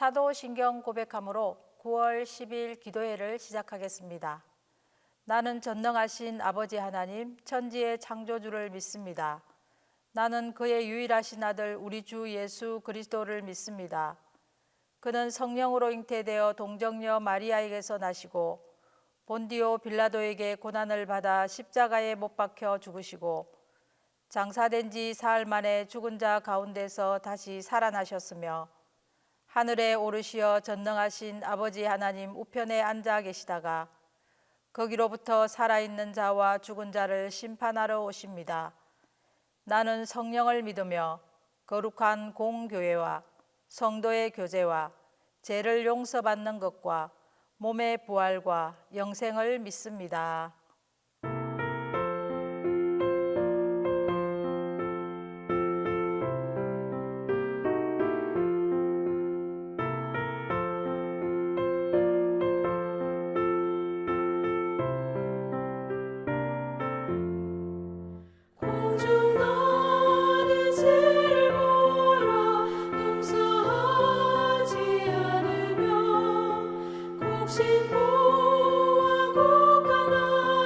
사도신경 고백함으로 9월 10일 기도회를 시작하겠습니다. 나는 전능하신 아버지 하나님, 천지의 창조주를 믿습니다. 나는 그의 유일하신 아들 우리 주 예수 그리스도를 믿습니다. 그는 성령으로 잉태되어 동정녀 마리아에게서 나시고 본디오 빌라도에게 고난을 받아 십자가에 못 박혀 죽으시고 장사된 지 사흘 만에 죽은 자 가운데서 다시 살아나셨으며 하늘에 오르시어 전능하신 아버지 하나님 우편에 앉아 계시다가 거기로부터 살아있는 자와 죽은 자를 심판하러 오십니다. 나는 성령을 믿으며 거룩한 공교회와 성도의 교제와 죄를 용서받는 것과 몸의 부활과 영생을 믿습니다. 신부와 국가나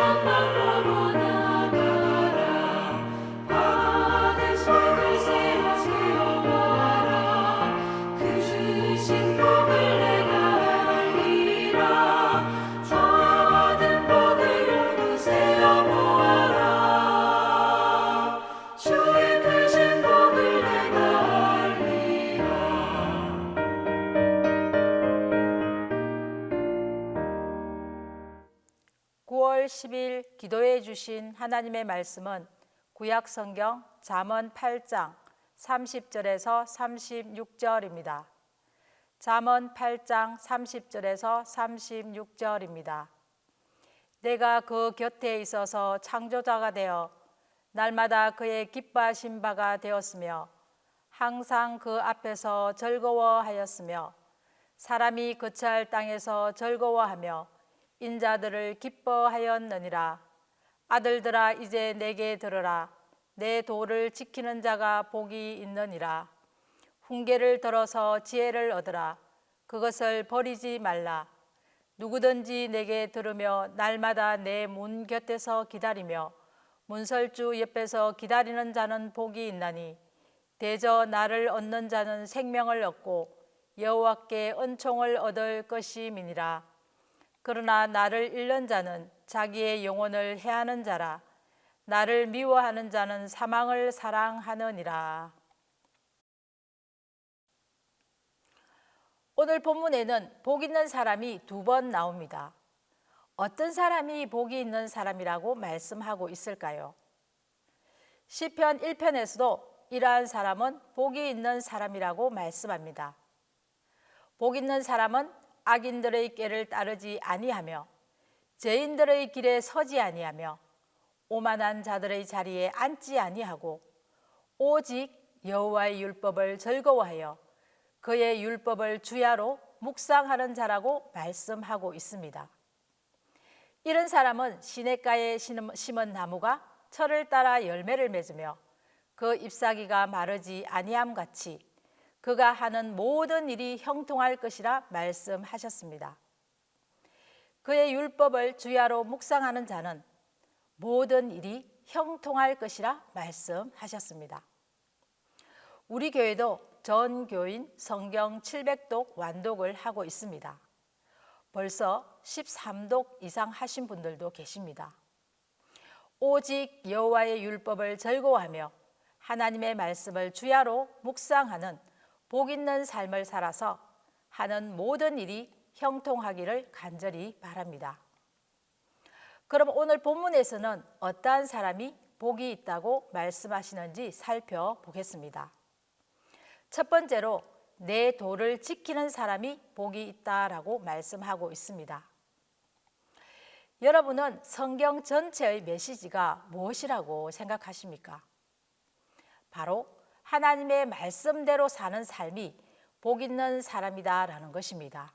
시험만 보고 나가라. 받은 속을 세워 모아라. 그 주신 복을 내가 알리라. 받은 복을 모두 세워 모아라. 주의 크신 복을 내가 알리라. 9월 10일 기도해 주신 하나님의 말씀은 구약 성경 잠언 8장 30절에서 36절입니다. 잠언 8장 30절에서 36절입니다. 내가 그 곁에 있어서 창조자가 되어 날마다 그의 기뻐하신 바가 되었으며 항상 그 앞에서 즐거워하였으며 사람이 거처할 땅에서 즐거워하며 인자들을 기뻐하였느니라. 아들들아 이제 내게 들으라. 내 도를 지키는 자가 복이 있느니라. 훈계를 들어서 지혜를 얻으라. 그것을 버리지 말라. 누구든지 내게 들으며 날마다 내 문 곁에서 기다리며 문설주 옆에서 기다리는 자는 복이 있나니 대저 나를 얻는 자는 생명을 얻고 여호와께 은총을 얻을 것임이니라. 그러나 나를 잃는 자는 자기의 영혼을 해하는 자라. 나를 미워하는 자는 사망을 사랑하느니라. 오늘 본문에는 복 있는 사람이 2번 나옵니다. 어떤 사람이 복이 있는 사람이라고 말씀하고 있을까요? 시편 1편에서도 이러한 사람은 복이 있는 사람이라고 말씀합니다. 복 있는 사람은 악인들의 꾀를 따르지 아니하며 죄인들의 길에 서지 아니하며 오만한 자들의 자리에 앉지 아니하고 오직 여호와의 율법을 즐거워하여 그의 율법을 주야로 묵상하는 자라고 말씀하고 있습니다. 이런 사람은 시냇가에 심은 나무가 철을 따라 열매를 맺으며 그 잎사귀가 마르지 아니함 같이 그가 하는 모든 일이 형통할 것이라 말씀하셨습니다. 그의 율법을 주야로 묵상하는 자는 모든 일이 형통할 것이라 말씀하셨습니다. 우리 교회도 전 교인 성경 700독 완독을 하고 있습니다. 벌써 13독 이상 하신 분들도 계십니다. 오직 여호와의 율법을 즐거워하며 하나님의 말씀을 주야로 묵상하는 복 있는 삶을 살아서 하는 모든 일이 형통하기를 간절히 바랍니다. 그럼 오늘 본문에서는 어떠한 사람이 복이 있다고 말씀하시는지 살펴보겠습니다. 첫 번째로 내 도를 지키는 사람이 복이 있다라고 말씀하고 있습니다. 여러분은 성경 전체의 메시지가 무엇이라고 생각하십니까? 바로 하나님의 말씀대로 사는 삶이 복 있는 사람이다라는 것입니다.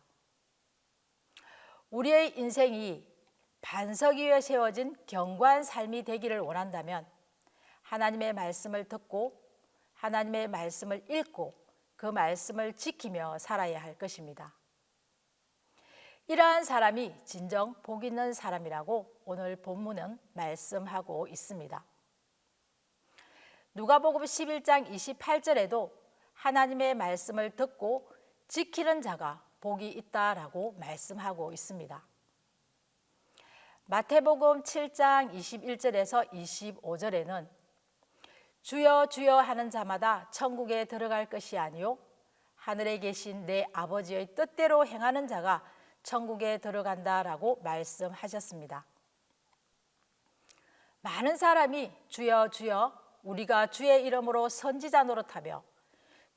우리의 인생이 반석 위에 세워진 견고한 삶이 되기를 원한다면 하나님의 말씀을 듣고 하나님의 말씀을 읽고 그 말씀을 지키며 살아야 할 것입니다. 이러한 사람이 진정 복 있는 사람이라고 오늘 본문은 말씀하고 있습니다. 누가복음 11장 28절에도 하나님의 말씀을 듣고 지키는 자가 복이 있다라고 말씀하고 있습니다. 마태복음 7장 21절에서 25절에는 주여 주여 하는 자마다 천국에 들어갈 것이 아니요 하늘에 계신 내 아버지의 뜻대로 행하는 자가 천국에 들어간다라고 말씀하셨습니다. 많은 사람이 주여 주여 우리가 주의 이름으로 선지자 노릇하며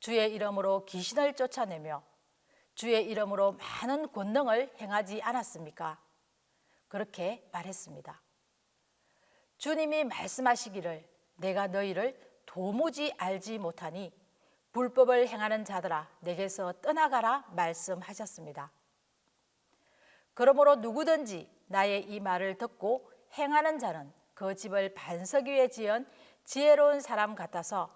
주의 이름으로 귀신을 쫓아내며 주의 이름으로 많은 권능을 행하지 않았습니까? 그렇게 말했습니다. 주님이 말씀하시기를 내가 너희를 도무지 알지 못하니 불법을 행하는 자들아 내게서 떠나가라 말씀하셨습니다. 그러므로 누구든지 나의 이 말을 듣고 행하는 자는 그 집을 반석 위에 지은 지혜로운 사람 같아서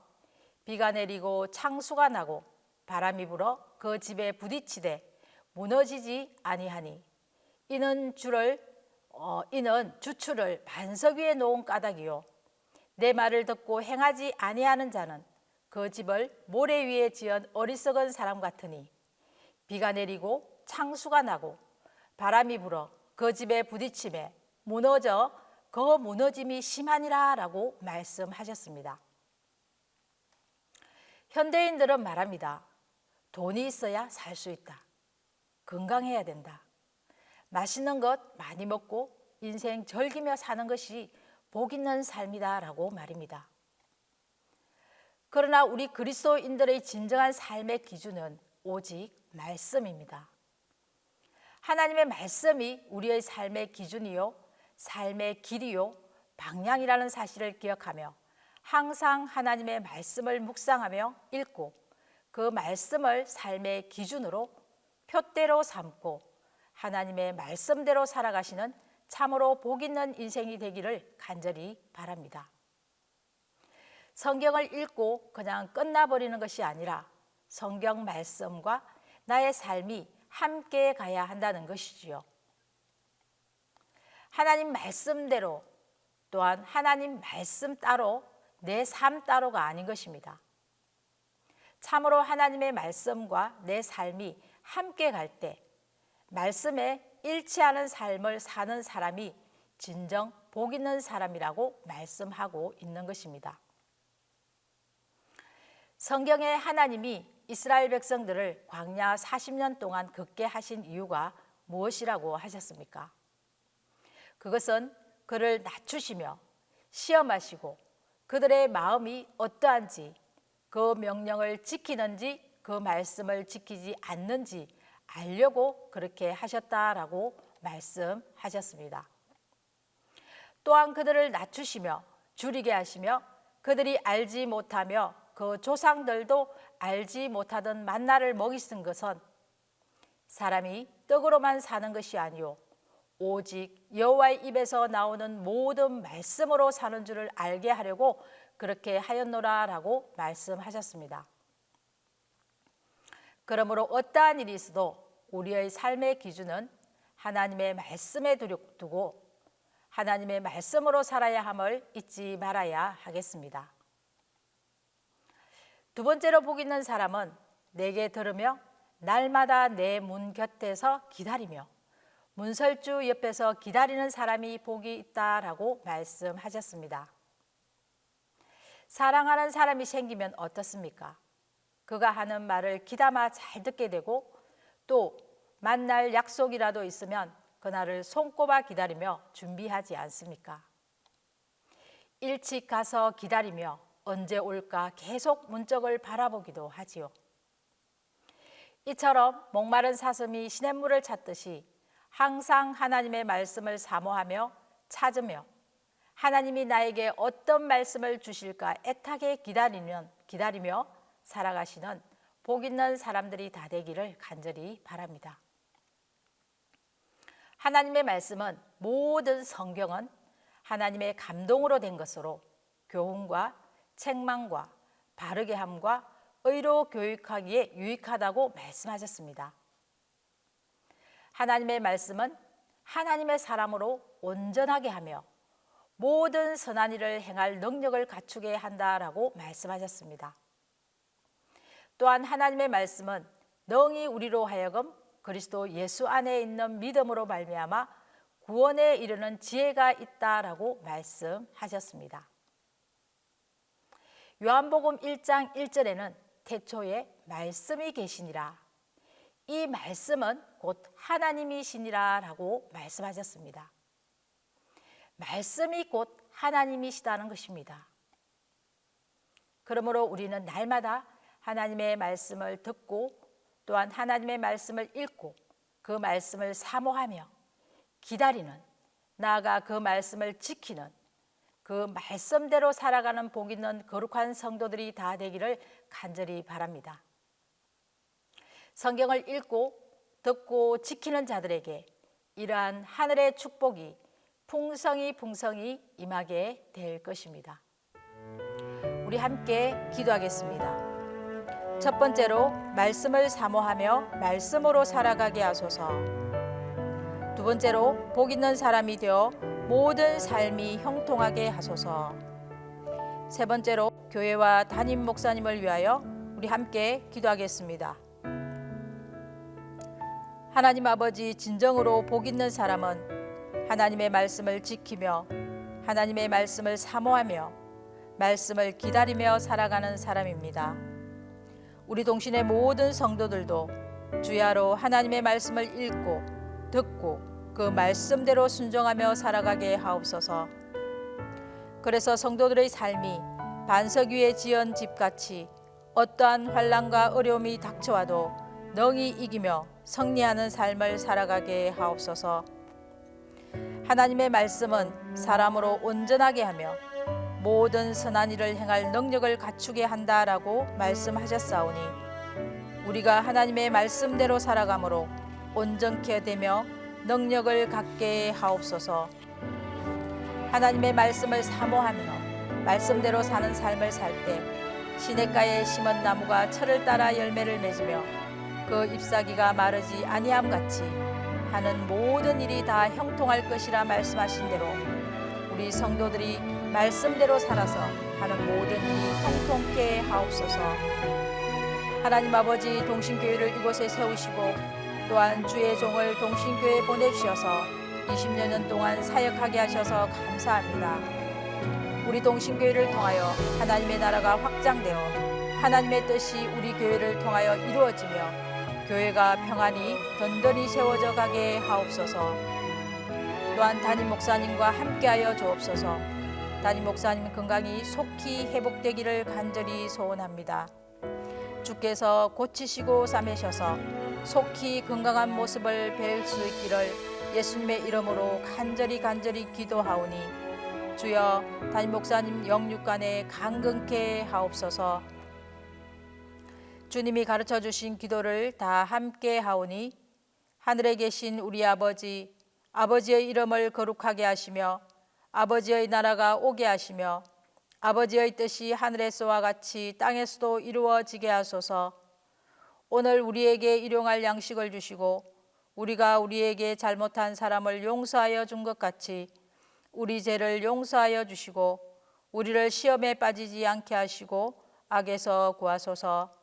비가 내리고 창수가 나고 바람이 불어 그 집에 부딪히되 무너지지 아니하니 이는 주를 이는 주추를 반석 위에 놓은 까닭이요 내 말을 듣고 행하지 아니하는 자는 그 집을 모래 위에 지은 어리석은 사람 같으니 비가 내리고 창수가 나고 바람이 불어 그 집에 부딪힘에 무너져 그 무너짐이 심하니라 라고 말씀하셨습니다. 현대인들은 말합니다. 돈이 있어야 살 수 있다. 건강해야 된다. 맛있는 것 많이 먹고 인생 즐기며 사는 것이 복 있는 삶이다 라고 말입니다. 그러나 우리 그리스도인들의 진정한 삶의 기준은 오직 말씀입니다. 하나님의 말씀이 우리의 삶의 기준이요 삶의 길이요 방향이라는 사실을 기억하며 항상 하나님의 말씀을 묵상하며 읽고 그 말씀을 삶의 기준으로 표대로 삼고 하나님의 말씀대로 살아가시는 참으로 복 있는 인생이 되기를 간절히 바랍니다. 성경을 읽고 그냥 끝나버리는 것이 아니라 성경 말씀과 나의 삶이 함께 가야 한다는 것이지요. 하나님 말씀대로 또한 하나님 말씀 따로 내 삶 따로가 아닌 것입니다. 참으로 하나님의 말씀과 내 삶이 함께 갈 때 말씀에 일치하는 삶을 사는 사람이 진정 복 있는 사람이라고 말씀하고 있는 것입니다. 성경에 하나님이 이스라엘 백성들을 광야 40년 동안 걷게 하신 이유가 무엇이라고 하셨습니까? 그것은 그를 낮추시며 시험하시고 그들의 마음이 어떠한지 그 명령을 지키는지 그 말씀을 지키지 않는지 알려고 그렇게 하셨다라고 말씀하셨습니다. 또한 그들을 낮추시며 줄이게 하시며 그들이 알지 못하며 그 조상들도 알지 못하던 만나를 먹이신 것은 사람이 떡으로만 사는 것이 아니요 오직 여호와의 입에서 나오는 모든 말씀으로 사는 줄을 알게 하려고 그렇게 하였노라라고 말씀하셨습니다. 그러므로 어떠한 일이 있어도 우리의 삶의 기준은 하나님의 말씀에 두고 하나님의 말씀으로 살아야 함을 잊지 말아야 하겠습니다. 두 번째로 복 있는 사람은 내게 들으며 날마다 내 문 곁에서 기다리며 문설주 옆에서 기다리는 사람이 복이 있다라고 말씀하셨습니다. 사랑하는 사람이 생기면 어떻습니까? 그가 하는 말을 귀담아 잘 듣게 되고 또 만날 약속이라도 있으면 그날을 손꼽아 기다리며 준비하지 않습니까? 일찍 가서 기다리며 언제 올까 계속 문짝을 바라보기도 하지요. 이처럼 목마른 사슴이 시냇물을 찾듯이 항상 하나님의 말씀을 사모하며 찾으며 하나님이 나에게 어떤 말씀을 주실까 애타게 기다리며 살아가시는 복 있는 사람들이 다 되기를 간절히 바랍니다. 하나님의 말씀은 모든 성경은 하나님의 감동으로 된 것으로 교훈과 책망과 바르게 함과 의로 교육하기에 유익하다고 말씀하셨습니다. 하나님의 말씀은 하나님의 사람으로 온전하게 하며 모든 선한 일을 행할 능력을 갖추게 한다라고 말씀하셨습니다. 또한 하나님의 말씀은 능히 우리로 하여금 그리스도 예수 안에 있는 믿음으로 말미암아 구원에 이르는 지혜가 있다라고 말씀하셨습니다. 요한복음 1장 1절에는 태초에 말씀이 계시니라. 이 말씀은 곧 하나님이시니라 라고 말씀하셨습니다. 말씀이 곧 하나님이시다는 것입니다. 그러므로 우리는 날마다 하나님의 말씀을 듣고 또한 하나님의 말씀을 읽고 그 말씀을 사모하며 기다리는, 나아가 그 말씀을 지키는, 그 말씀대로 살아가는 복 있는 거룩한 성도들이 다 되기를 간절히 바랍니다. 성경을 읽고 듣고 지키는 자들에게 이러한 하늘의 축복이 풍성히 임하게 될 것입니다. 우리 함께 기도하겠습니다. 첫 번째로 말씀을 사모하며 말씀으로 살아가게 하소서. 두 번째로 복 있는 사람이 되어 모든 삶이 형통하게 하소서. 세 번째로 교회와 담임 목사님을 위하여 우리 함께 기도하겠습니다. 하나님 아버지, 진정으로 복 있는 사람은 하나님의 말씀을 지키며 하나님의 말씀을 사모하며 말씀을 기다리며 살아가는 사람입니다. 우리 동신의 모든 성도들도 주야로 하나님의 말씀을 읽고 듣고 그 말씀대로 순종하며 살아가게 하옵소서. 그래서 성도들의 삶이 반석 위에 지은 집같이 어떠한 환난과 어려움이 닥쳐와도 능히 이기며 승리하는 삶을 살아가게 하옵소서. 하나님의 말씀은 사람으로 온전하게 하며 모든 선한 일을 행할 능력을 갖추게 한다라고 말씀하셨사오니 우리가 하나님의 말씀대로 살아가므로 온전케 되며 능력을 갖게 하옵소서. 하나님의 말씀을 사모하며 말씀대로 사는 삶을 살 때 시냇가에 심은 나무가 철을 따라 열매를 맺으며 그 잎사귀가 마르지 아니함 같이 하는 모든 일이 다 형통할 것이라 말씀하신 대로 우리 성도들이 말씀대로 살아서 하는 모든 일이 형통케 하옵소서. 하나님 아버지, 동신교회를 이곳에 세우시고 또한 주의 종을 동신교회에 보내주셔서 20여 년 동안 사역하게 하셔서 감사합니다. 우리 동신교회를 통하여 하나님의 나라가 확장되어 하나님의 뜻이 우리 교회를 통하여 이루어지며 교회가 평안히 든든히 세워져 가게 하옵소서. 또한 담임 목사님과 함께하여 주옵소서. 담임 목사님 건강이 속히 회복되기를 간절히 소원합니다. 주께서 고치시고 싸매셔서 속히 건강한 모습을 뵐 수 있기를 예수님의 이름으로 간절히 기도하오니 주여 담임 목사님 영육간에 강건케 하옵소서. 주님이 가르쳐 주신 기도를 다 함께 하오니 하늘에 계신 우리 아버지, 아버지의 이름을 거룩하게 하시며 아버지의 나라가 오게 하시며 아버지의 뜻이 하늘에서와 같이 땅에서도 이루어지게 하소서. 오늘 우리에게 일용할 양식을 주시고 우리가 우리에게 잘못한 사람을 용서하여 준 것 같이 우리 죄를 용서하여 주시고 우리를 시험에 빠지지 않게 하시고 악에서 구하소서.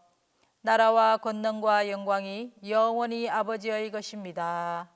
나라와 권능과 영광이 영원히 아버지의 것입니다.